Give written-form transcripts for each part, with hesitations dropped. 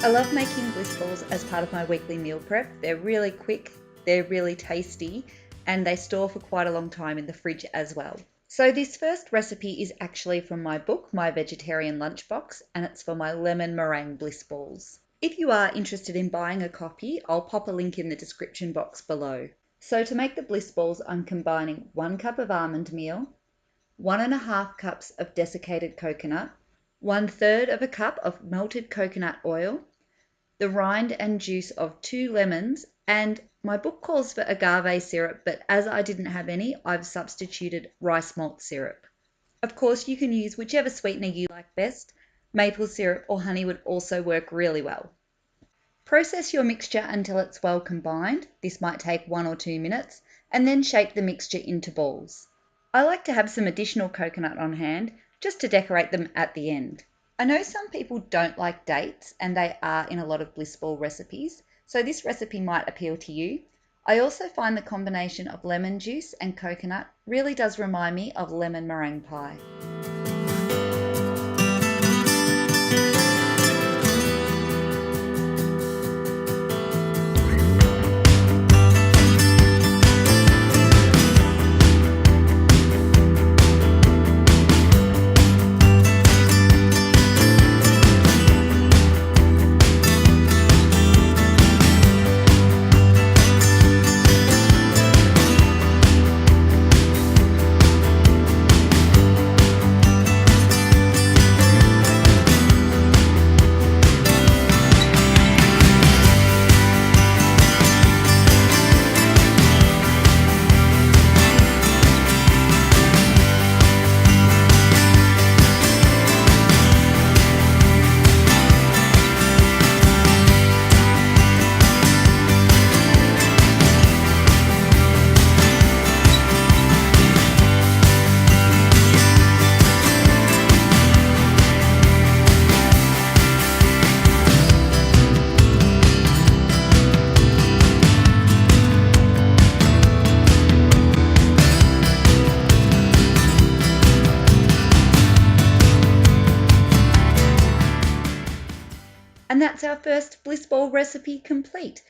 I love making bliss balls as part of my weekly meal prep. They're really quick, they're really tasty, and they store for quite a long time in the fridge as well. So this first recipe is actually from my book, My Vegetarian Lunchbox, and it's for my lemon meringue bliss balls. If you are interested in buying a copy, I'll pop a link in the description box below. So to make the bliss balls, I'm combining 1 cup of almond meal, 1.5 cups of desiccated coconut, 1/3 of a cup of melted coconut oil, the rind and juice of 2 lemons, and my book calls for agave syrup, but as I didn't have any, I've substituted rice malt syrup. Of course, you can use whichever sweetener you like best. Maple syrup or honey would also work really well. Process your mixture until it's well combined. This might take 1 or 2 minutes, and then shape the mixture into balls. I like to have some additional coconut on hand, just to decorate them at the end. I know some people don't like dates, and they are in a lot of bliss ball recipes, so this recipe might appeal to you. I also find the combination of lemon juice and coconut really does remind me of lemon meringue pie. And that's our first bliss ball recipe complete.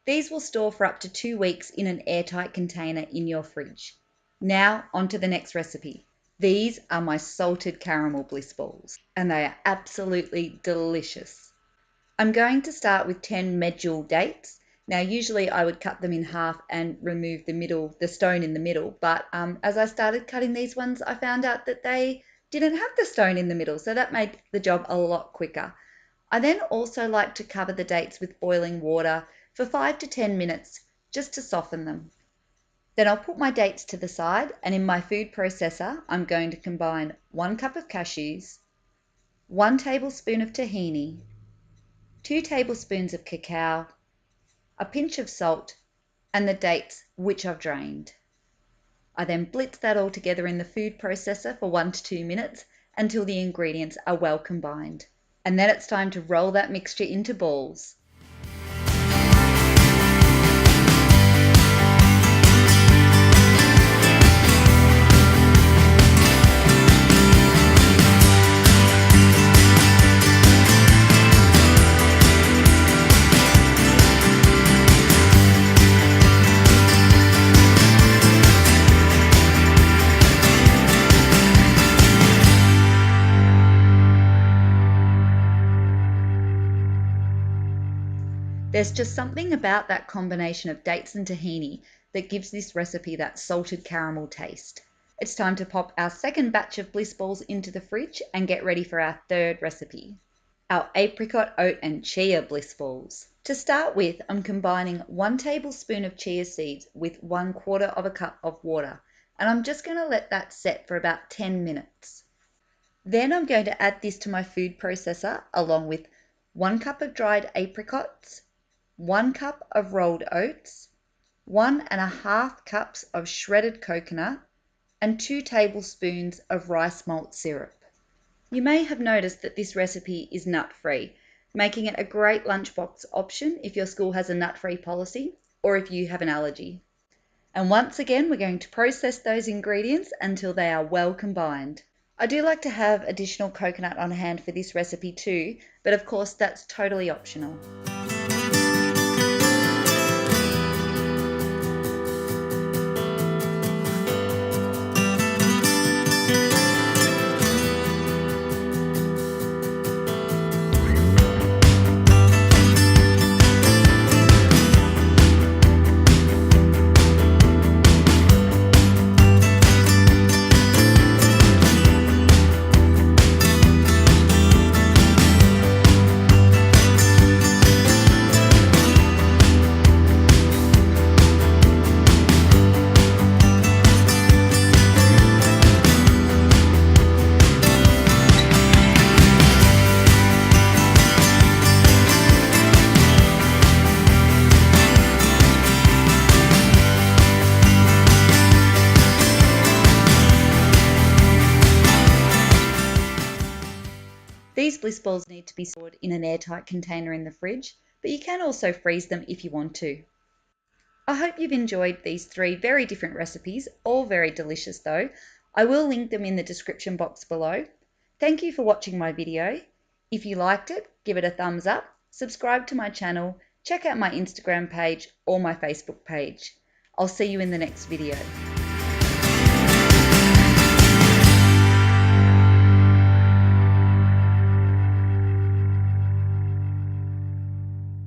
These will store for up to 2 weeks in an airtight container in your fridge. Now on to the next recipe. These are my salted caramel bliss balls, and they are absolutely delicious. I'm going to start with 10 medjool dates. Now usually I would cut them in half and remove the stone in the middle, but as I started cutting these ones, I found out that they didn't have the stone in the middle, so that made the job a lot quicker. I then also like to cover the dates with boiling water for 5 to 10 minutes just to soften them. Then I'll put my dates to the side, and in my food processor I'm going to combine 1 cup of cashews, 1 tablespoon of tahini, 2 tablespoons of cacao, a pinch of salt, and the dates which I've drained. I then blitz that all together in the food processor for 1 to 2 minutes until the ingredients are well combined. And then it's time to roll that mixture into balls. There's just something about that combination of dates and tahini that gives this recipe that salted caramel taste. It's time to pop our second batch of bliss balls into the fridge and get ready for our third recipe, our apricot, oat and chia bliss balls. To start with, I'm combining 1 tablespoon of chia seeds with 1/4 of a cup of water, and I'm just going to let that set for about 10 minutes. Then I'm going to add this to my food processor along with 1 cup of dried apricots, 1 cup of rolled oats, 1.5 cups of shredded coconut, and 2 tablespoons of rice malt syrup. You may have noticed that this recipe is nut-free, making it a great lunchbox option if your school has a nut-free policy or if you have an allergy. And once again, we're going to process those ingredients until they are well combined. I do like to have additional coconut on hand for this recipe too, but of course that's totally optional. These bliss balls need to be stored in an airtight container in the fridge, but you can also freeze them if you want to. I hope you've enjoyed these 3 very different recipes, all very delicious though. I will link them in the description box below. Thank you for watching my video. If you liked it, give it a thumbs up, subscribe to my channel, check out my Instagram page or my Facebook page. I'll see you in the next video.